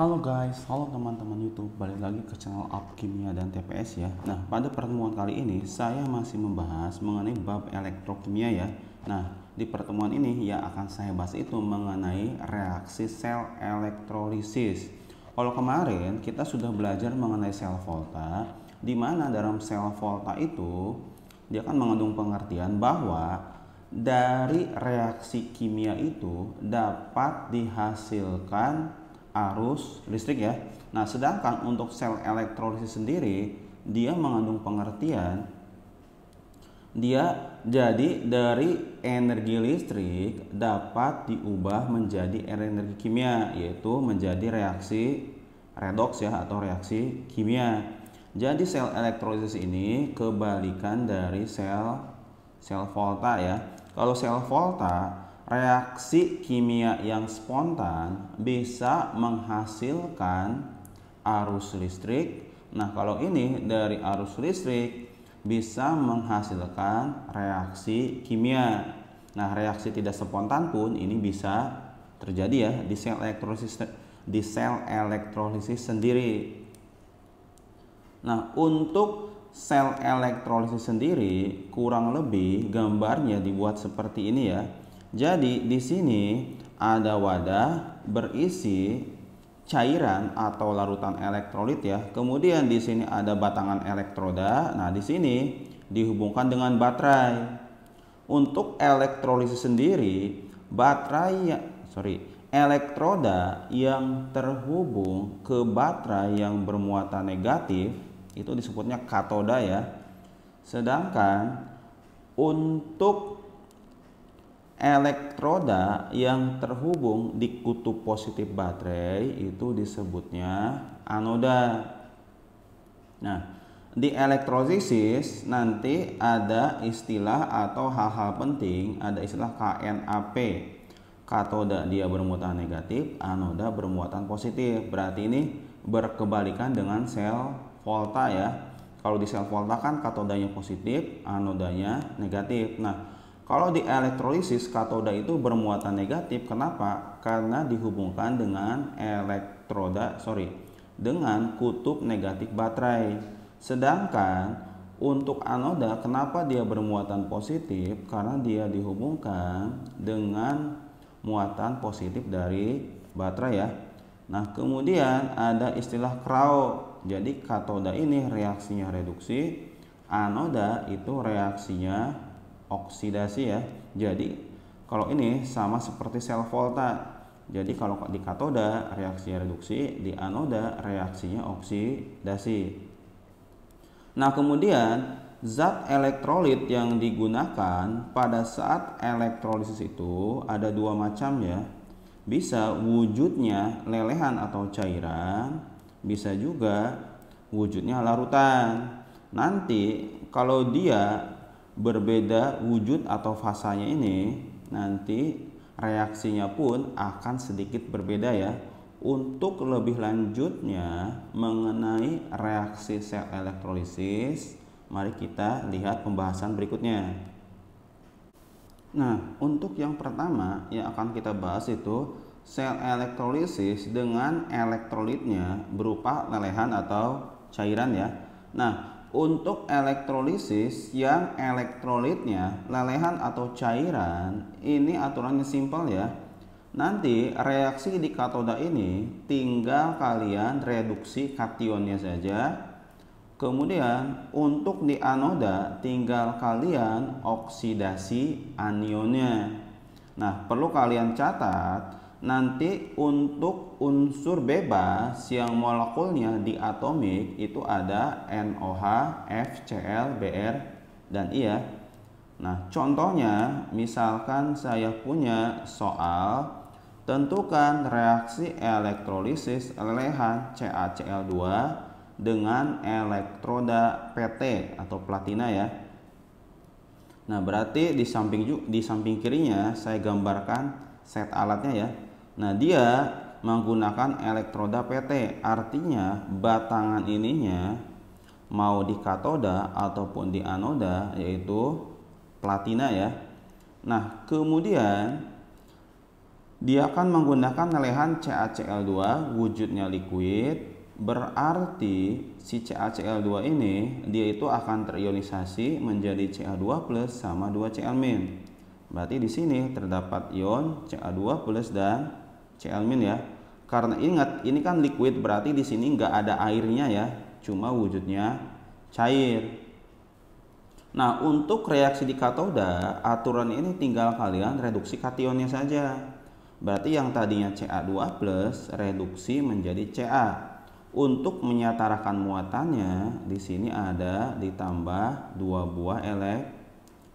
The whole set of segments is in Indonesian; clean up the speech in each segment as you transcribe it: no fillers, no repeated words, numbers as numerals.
Halo guys, halo teman-teman YouTube, balik lagi ke channel Up Kimia dan TPS ya. Nah, pada pertemuan kali ini saya masih membahas mengenai bab elektrokimia ya. Nah, di pertemuan ini yang akan saya bahas itu mengenai reaksi sel elektrolisis. Kalau kemarin kita sudah belajar mengenai sel volta, di mana dalam sel volta itu dia akan mengandung pengertian bahwa dari reaksi kimia itu dapat dihasilkan arus listrik ya. Nah, sedangkan untuk sel elektrolisis sendiri dia mengandung pengertian dia jadi dari energi listrik dapat diubah menjadi energi kimia, yaitu menjadi reaksi redoks ya atau reaksi kimia. Jadi sel elektrolisis ini kebalikan dari sel volta ya. Kalau sel volta reaksi kimia yang spontan bisa menghasilkan arus listrik. Nah, kalau ini dari arus listrik bisa menghasilkan reaksi kimia. Nah, reaksi tidak spontan pun ini bisa terjadi ya di sel elektrolisis sendiri. Nah, untuk sel elektrolisis sendiri kurang lebih gambarnya dibuat seperti ini ya. Jadi di sini ada wadah berisi cairan atau larutan elektrolit ya. Kemudian di sini ada batangan elektroda. Nah, di sini dihubungkan dengan baterai. Untuk elektrolisis sendiri, elektroda yang terhubung ke baterai yang bermuatan negatif itu disebutnya katoda ya. Sedangkan untuk elektroda yang terhubung di kutub positif baterai itu disebutnya anoda. Nah, di elektrolisis nanti ada istilah atau hal-hal penting, ada istilah KNAP. Katoda dia bermuatan negatif, anoda bermuatan positif. Berarti ini berkebalikan dengan sel volta ya. Kalau di sel volta kan katodanya positif, anodanya negatif. Nah, kalau di elektrolisis katoda itu bermuatan negatif. Kenapa? Karena dihubungkan dengan dengan kutub negatif baterai. Sedangkan untuk anoda kenapa dia bermuatan positif? Karena dia dihubungkan dengan muatan positif dari baterai ya. Nah, kemudian ada istilah Krauss. Jadi katoda ini reaksinya reduksi, anoda itu reaksinya oksidasi ya. Jadi kalau ini sama seperti sel volta. Jadi kalau di katoda reaksinya reduksi, di anoda reaksinya oksidasi. Nah, kemudian zat elektrolit yang digunakan pada saat elektrolisis itu ada dua macam ya. Bisa wujudnya lelehan atau cairan, bisa juga wujudnya larutan. Nanti kalau dia berbeda wujud atau fasanya ini, nanti reaksinya pun akan sedikit berbeda ya. Untuk lebih lanjutnya mengenai reaksi sel elektrolisis, mari kita lihat pembahasan berikutnya. Nah, untuk yang pertama yang akan kita bahas itu sel elektrolisis dengan elektrolitnya berupa lelehan atau cairan ya. Nah, untuk elektrolisis yang elektrolitnya lelehan atau cairan, ini aturannya simpel ya. Nanti reaksi di katoda ini tinggal kalian reduksi kationnya saja. Kemudian untuk di anoda tinggal kalian oksidasi anionnya. Nah, perlu kalian catat nanti untuk unsur bebas yang molekulnya diatomik itu ada NOH, FCl, Br, dan I ya. Nah, contohnya misalkan saya punya soal tentukan reaksi elektrolisis lelehan CaCl2 dengan elektroda PT atau platina ya. Nah, berarti di samping kirinya saya gambarkan set alatnya ya. Nah, dia menggunakan elektroda PT, artinya batangan ininya mau di katoda ataupun di anoda yaitu platina ya. Nah, kemudian Dia akan menggunakan lelehan CaCl2, wujudnya liquid, berarti si CaCl2 ini dia itu akan terionisasi menjadi Ca2+ sama 2Cl-. Berarti di sini terdapat ion Ca2+ dan Cl- ya. Karena ingat ini kan liquid, berarti di sini nggak ada airnya ya, cuma wujudnya cair. Nah, untuk reaksi di katoda, aturan ini tinggal kalian reduksi kationnya saja. Berarti yang tadinya Ca2+ reduksi menjadi Ca. Untuk menyetarakan muatannya, di sini ada ditambah 2 buah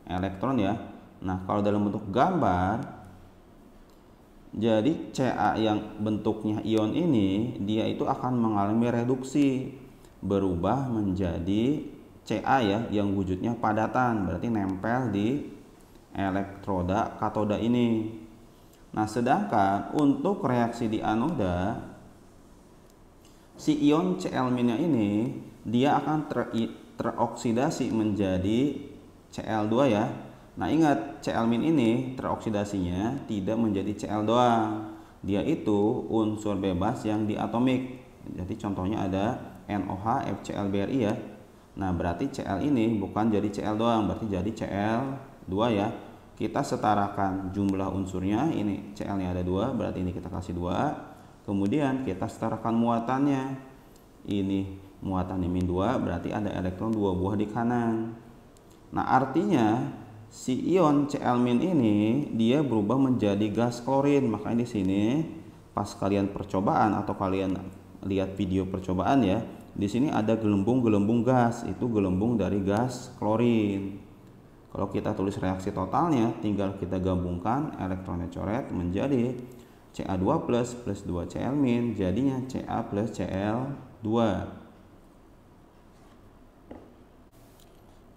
elektron ya. Nah, kalau dalam bentuk gambar, jadi Ca yang bentuknya ion ini, dia itu akan mengalami reduksi, berubah menjadi Ca ya, yang wujudnya padatan, berarti nempel di elektroda katoda ini. Nah, sedangkan untuk reaksi di anoda, si ion Cl- ini dia akan teroksidasi menjadi Cl2 ya. Nah, ingat Cl- ini teroksidasinya tidak menjadi Cl doang. Dia itu unsur bebas yang diatomik. Jadi contohnya ada NOH FCl-BrI ya. Nah, berarti Cl ini bukan jadi Cl doang, berarti jadi Cl2 ya. Kita setarakan jumlah unsurnya, ini Cl-nya ada 2, berarti ini kita kasih 2. Kemudian kita setarakan muatannya. Ini muatannya -2, berarti ada elektron 2 buah di kanan. Nah, artinya si ion Cl- ini dia berubah menjadi gas klorin. Makanya di sini pas kalian percobaan atau kalian lihat video percobaan ya, di sini ada gelembung-gelembung gas, itu gelembung dari gas klorin. Kalau kita tulis reaksi totalnya, tinggal kita gabungkan elektronnya coret menjadi Ca2+ plus 2Cl-, jadinya Ca plus Cl2.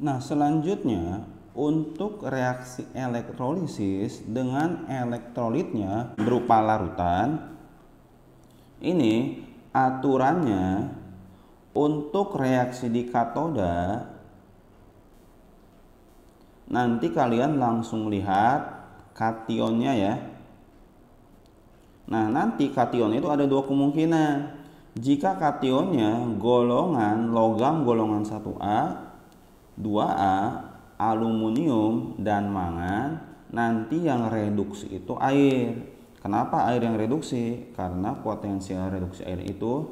Nah, selanjutnya untuk reaksi elektrolisis dengan elektrolitnya berupa larutan, ini aturannya untuk reaksi di katoda, nanti kalian langsung lihat kationnya ya. Nah, nanti kation itu ada 2 kemungkinan. Jika kationnya golongan logam golongan 1A, 2A, aluminium, dan mangan, nanti yang reduksi itu air. Kenapa air yang reduksi? Karena potensial reduksi air itu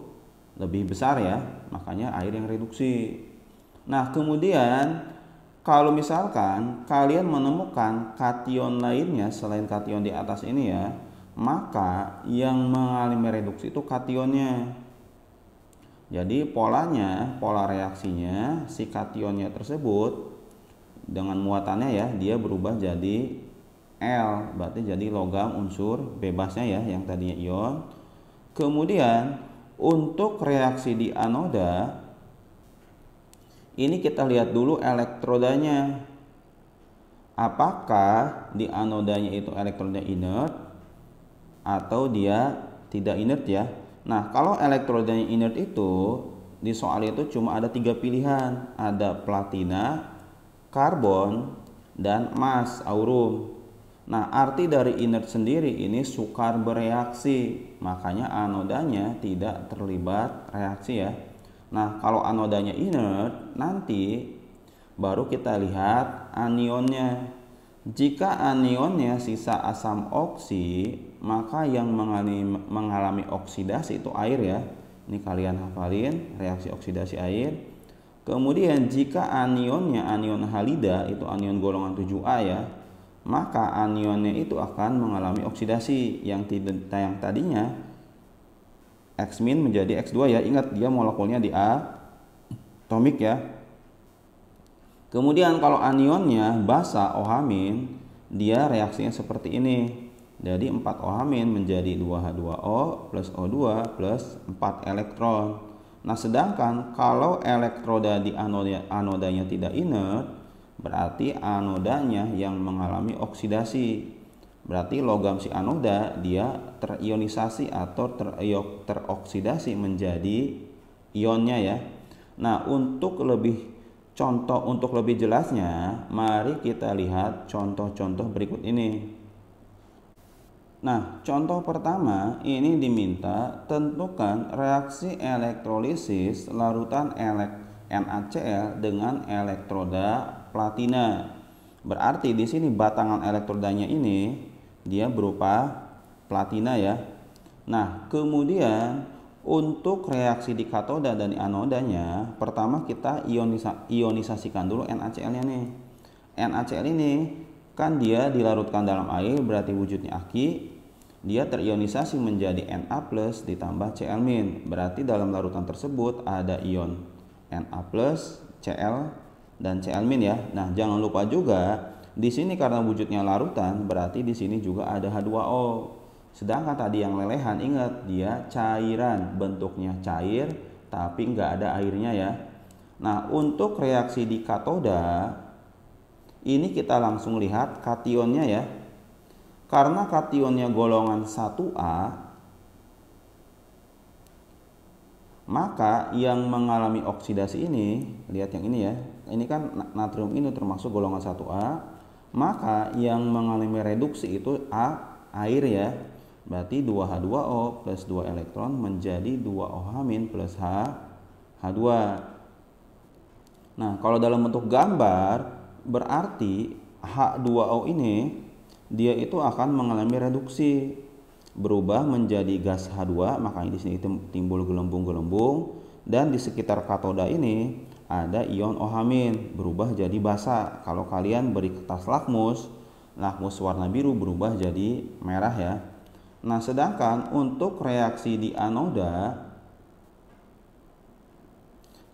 lebih besar ya, makanya air yang reduksi. Nah, kemudian kalau misalkan kalian menemukan kation lainnya selain kation di atas ini ya, maka yang mengalami reduksi itu kationnya. Jadi polanya, pola reaksinya, si kationnya tersebut dengan muatannya ya, dia berubah jadi L, berarti jadi logam unsur bebasnya ya, yang tadinya ion. Kemudian untuk reaksi di anoda, ini kita lihat dulu elektrodanya. Apakah di anodanya itu elektroda inert atau dia tidak inert ya. Nah, kalau elektrodanya inert itu di soal itu cuma ada 3 pilihan, ada platina, karbon, dan emas aurum. Nah, arti dari inert sendiri ini sukar bereaksi, makanya anodanya tidak terlibat reaksi ya. Nah, kalau anodanya inert, nanti baru kita lihat anionnya. Jika anionnya sisa asam oksi, maka yang mengalami oksidasi itu air ya. Ini kalian hafalin, reaksi oksidasi air. Kemudian jika anionnya anion halida, itu anion golongan 7A ya, maka anionnya itu akan mengalami oksidasi yang tadinya X- menjadi X2 ya. Ingat dia molekulnya di atomik ya. Kemudian kalau anionnya basa OH-, dia reaksinya seperti ini. Jadi 4OH- menjadi 2H2O plus O2 plus 4 elektron. Nah, sedangkan kalau elektroda di anodanya tidak inert, berarti anodanya yang mengalami oksidasi. Berarti logam si anoda dia terionisasi atau teroksidasi menjadi ionnya ya. Nah, untuk lebih jelasnya, mari kita lihat contoh-contoh berikut ini. Nah, contoh pertama ini diminta tentukan reaksi elektrolisis larutan NaCl dengan elektroda platina. Berarti di sini batangan elektrodanya ini dia berupa platina ya. Nah, kemudian untuk reaksi di katoda dan di anodanya, pertama kita ionisasikan dulu NaCl-nya nih. NaCl ini kan dia dilarutkan dalam air, berarti wujudnya aki. Dia terionisasi menjadi Na plus ditambah Cl min. Berarti dalam larutan tersebut ada ion Na plus, Cl dan Cl min ya. Nah, jangan lupa juga di sini karena wujudnya larutan, berarti di sini juga ada H2O. Sedangkan tadi yang lelehan, ingat dia cairan, bentuknya cair tapi nggak ada airnya ya. Nah, untuk reaksi di katoda ini kita langsung lihat kationnya ya. Karena kationnya golongan 1A, maka yang mengalami oksidasi ini, lihat yang ini ya. Ini kan natrium ini termasuk golongan 1A, maka yang mengalami reduksi itu air ya. Berarti 2H2O plus 2 elektron menjadi 2OH- plus H2. Nah, kalau dalam bentuk gambar berarti H2O ini dia itu akan mengalami reduksi, berubah menjadi gas H2, makanya di sini timbul gelembung-gelembung, dan di sekitar katoda ini ada ion OH- berubah jadi basa. Kalau kalian beri kertas lakmus warna biru berubah jadi merah ya. Nah, sedangkan untuk reaksi di anoda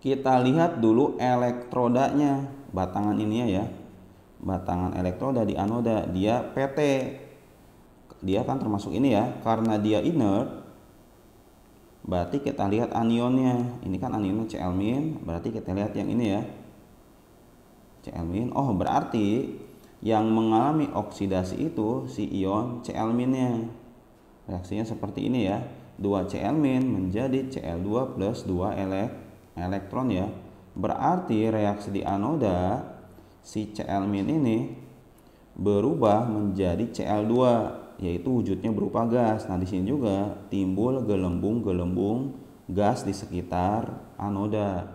kita lihat dulu elektrodanya, batangan ini ya. Batangan elektroda di anoda dia PT. Dia kan termasuk ini ya, karena dia inert. Berarti kita lihat anionnya. Ini kan anionnya Cl-, berarti kita lihat yang ini ya. Cl-. Oh, berarti yang mengalami oksidasi itu si ion Cl-nya. Reaksinya seperti ini ya. 2 Cl- menjadi Cl2 plus 2 elektron ya. Berarti reaksi di anoda si Cl- ini berubah menjadi Cl2, yaitu wujudnya berupa gas. Nah, di sini juga timbul gelembung-gelembung gas di sekitar anoda.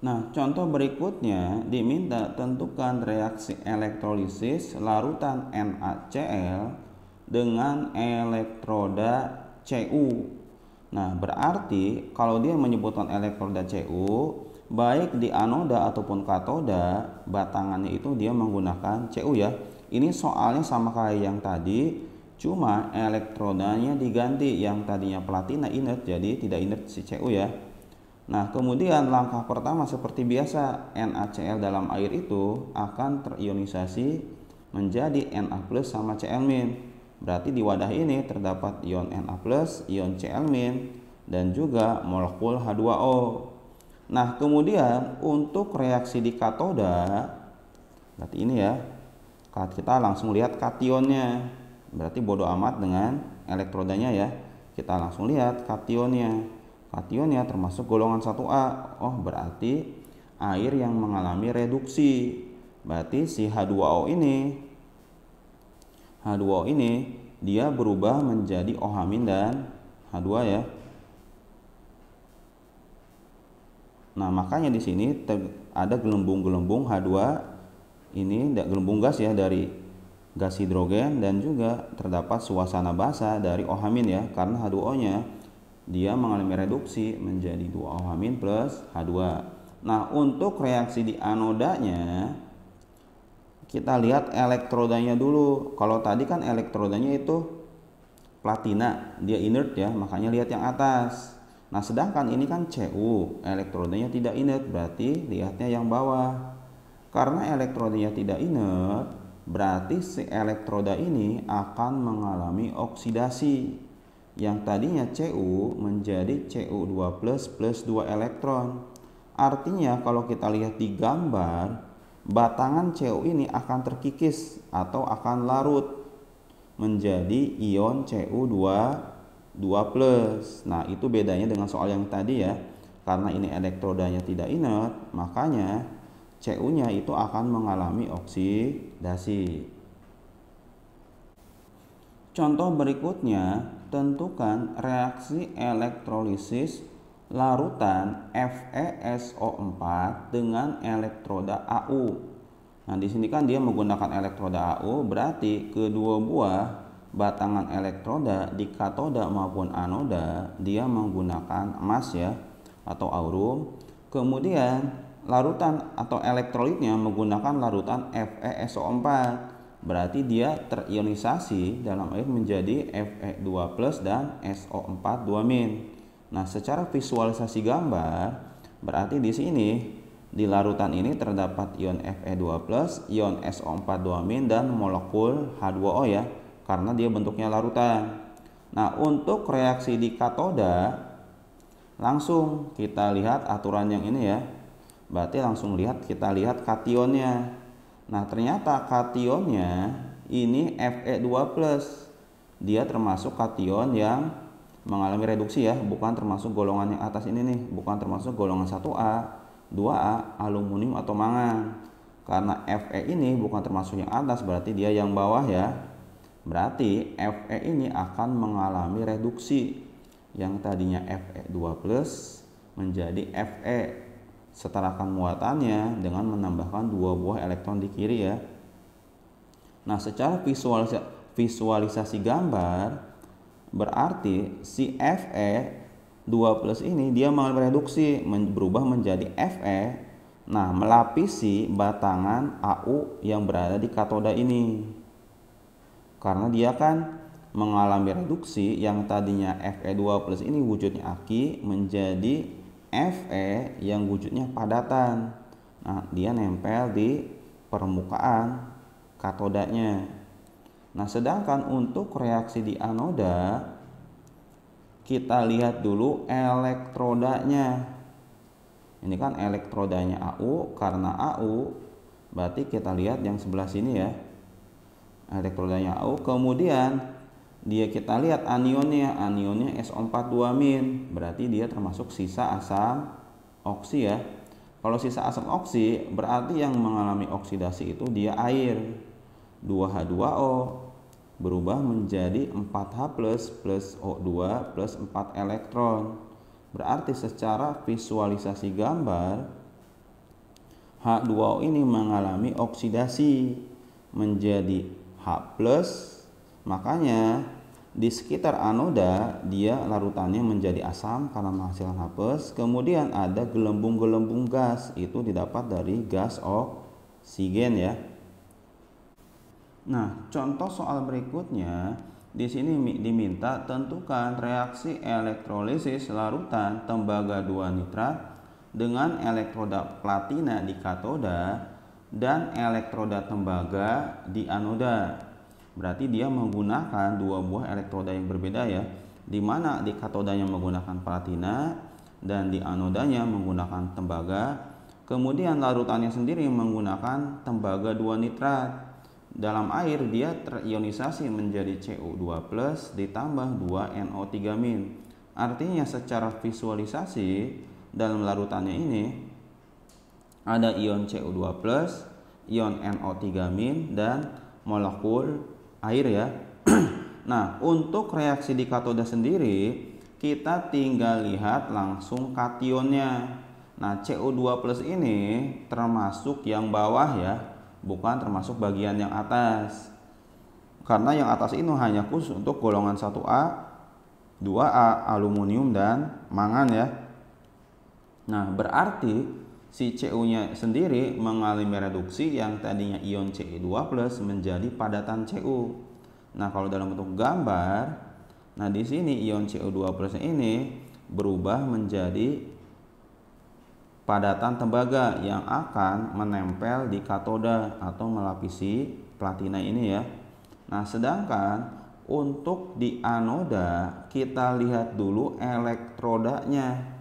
Nah, contoh berikutnya diminta tentukan reaksi elektrolisis larutan NaCl dengan elektroda Cu. Nah, berarti kalau dia menyebutkan elektroda Cu, baik di anoda ataupun katoda, batangannya itu dia menggunakan Cu ya. Ini soalnya sama kayak yang tadi, cuma elektrodanya diganti, yang tadinya platina inert jadi tidak inert si Cu ya. Nah, kemudian langkah pertama seperti biasa, NaCl dalam air itu akan terionisasi menjadi Na plus sama Cl-. Berarti di wadah ini terdapat ion Na plus, ion Cl-, dan juga molekul H2O. Nah, kemudian untuk reaksi di katoda, berarti ini ya, kita langsung lihat kationnya. Berarti bodo amat dengan elektrodanya ya. Kita langsung lihat kationnya. Kationnya termasuk golongan 1A. Oh, berarti air yang mengalami reduksi. Berarti si H2O ini dia berubah menjadi OH- dan H2 ya. Nah, makanya di sini ada gelembung-gelembung H2 ini, gelembung gas ya dari gas hidrogen, dan juga terdapat suasana basa dari OH- ya, karena H2O-nya dia mengalami reduksi menjadi 2OH- plus H2. Nah, untuk reaksi di anodanya kita lihat elektrodanya dulu. Kalau tadi kan elektrodanya itu platina, dia inert ya, makanya lihat yang atas. Nah, sedangkan ini kan Cu, elektrodanya tidak inert, berarti lihatnya yang bawah. Karena elektrodanya tidak inert, berarti si elektroda ini akan mengalami oksidasi. Yang tadinya Cu menjadi Cu2 plus 2 elektron. Artinya kalau kita lihat di gambar, batangan Cu ini akan terkikis atau akan larut menjadi ion Cu2 plus. Nah, itu bedanya dengan soal yang tadi ya. Karena ini elektrodanya tidak inert, makanya Cu-nya itu akan mengalami oksidasi. Contoh berikutnya, tentukan reaksi elektrolisis larutan FeSO4 dengan elektroda Au. Nah, di sini kan dia menggunakan elektroda Au, berarti kedua buah batangan elektroda di katoda maupun anoda dia menggunakan emas ya atau aurum. Kemudian larutan atau elektrolitnya menggunakan larutan FeSO4. Berarti dia terionisasi dalam air menjadi Fe2+ dan SO4 2-. Nah, secara visualisasi gambar berarti di sini di larutan ini terdapat ion Fe2+, ion SO4 2- dan molekul H2O ya, karena dia bentuknya larutan. Nah, untuk reaksi di katoda langsung kita lihat aturan yang ini ya. Berarti langsung kita lihat kationnya. Nah, ternyata kationnya ini Fe2+. Dia termasuk kation yang mengalami reduksi ya, bukan termasuk golongan yang atas ini nih, bukan termasuk golongan 1A, 2A, aluminium atau mangan. Karena Fe ini bukan termasuk yang atas, berarti dia yang bawah ya. Berarti Fe ini akan mengalami reduksi. Yang tadinya Fe2+ menjadi Fe. Setarakan muatannya dengan menambahkan 2 buah elektron di kiri ya. Nah, secara visualisasi gambar berarti si Fe2+ ini dia mengalami reduksi, berubah menjadi Fe. Nah, melapisi batangan Au yang berada di katoda ini. Karena dia kan mengalami reduksi, yang tadinya Fe2+ ini wujudnya aki menjadi Fe yang wujudnya padatan. Nah, dia nempel di permukaan katodanya. Nah, sedangkan untuk reaksi di anoda kita lihat dulu elektrodanya. Ini kan elektrodanya Au, karena Au berarti kita lihat yang sebelah sini ya. Elektrodanya Au, kemudian kita lihat anionnya SO4 2-, berarti dia termasuk sisa asam oksi ya. Kalau sisa asam oksi berarti yang mengalami oksidasi itu dia air, 2H2O berubah menjadi 4H+ plus O2 plus 4 elektron. Berarti secara visualisasi gambar H2O ini mengalami oksidasi menjadi H+. Makanya di sekitar anoda dia larutannya menjadi asam karena menghasilkan H+. Kemudian ada gelembung-gelembung gas, itu didapat dari gas oksigen ya. Nah, contoh soal berikutnya di sini diminta tentukan reaksi elektrolisis larutan tembaga 2 nitrat dengan elektroda platina di katoda dan elektroda tembaga di anoda. Berarti dia menggunakan 2 buah elektroda yang berbeda ya, di mana di katodanya menggunakan platina dan di anodanya menggunakan tembaga. Kemudian larutannya sendiri menggunakan tembaga 2 nitrat. Dalam air dia terionisasi menjadi Cu2+ ditambah 2 NO3-. Artinya secara visualisasi dalam larutannya ini ada ion Cu2+, ion NO3- dan molekul air ya. Nah, untuk reaksi di katoda sendiri kita tinggal lihat langsung kationnya. Nah, Cu2+ ini termasuk yang bawah ya, bukan termasuk bagian yang atas. Karena yang atas ini hanya khusus untuk golongan 1A, 2A, aluminium dan mangan ya. Nah, berarti si Cu-nya sendiri mengalami reduksi, yang tadinya ion Cu2+ menjadi padatan Cu. Nah, kalau dalam bentuk gambar, nah di sini ion Cu2+ ini berubah menjadi padatan tembaga yang akan menempel di katoda atau melapisi platina ini ya. Nah, sedangkan untuk di anoda kita lihat dulu elektrodanya.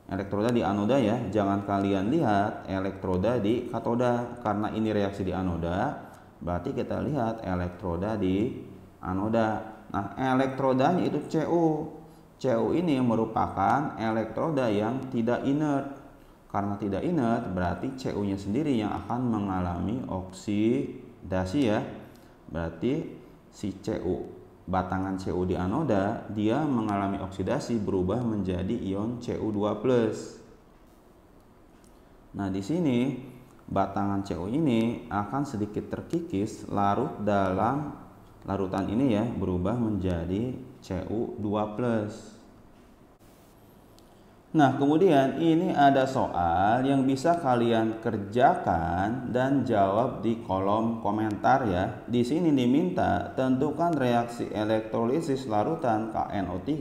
Elektroda di anoda ya, jangan kalian lihat elektroda di katoda, karena ini reaksi di anoda, berarti kita lihat elektroda di anoda. Nah, elektrodanya itu Cu. Cu ini merupakan elektroda yang tidak inert. Karena tidak inert berarti Cu-nya sendiri yang akan mengalami oksidasi ya. Berarti si Cu batangan Cu di anoda, dia mengalami oksidasi berubah menjadi ion Cu2+. Nah, di sini batangan Cu ini akan sedikit terkikis larut dalam larutan ini ya, berubah menjadi Cu2+. Nah, kemudian ini ada soal yang bisa kalian kerjakan dan jawab di kolom komentar ya. Di sini diminta tentukan reaksi elektrolisis larutan KNO3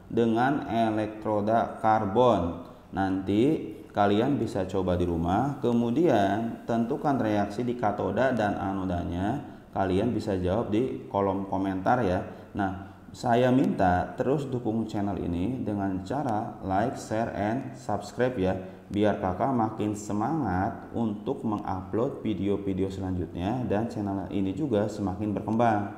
dengan elektroda karbon. Nanti kalian bisa coba di rumah, kemudian tentukan reaksi di katoda dan anodanya. Kalian bisa jawab di kolom komentar ya. Nah, saya minta terus dukung channel ini dengan cara like, share, and subscribe ya, biar kakak makin semangat untuk mengupload video-video selanjutnya dan channel ini juga semakin berkembang.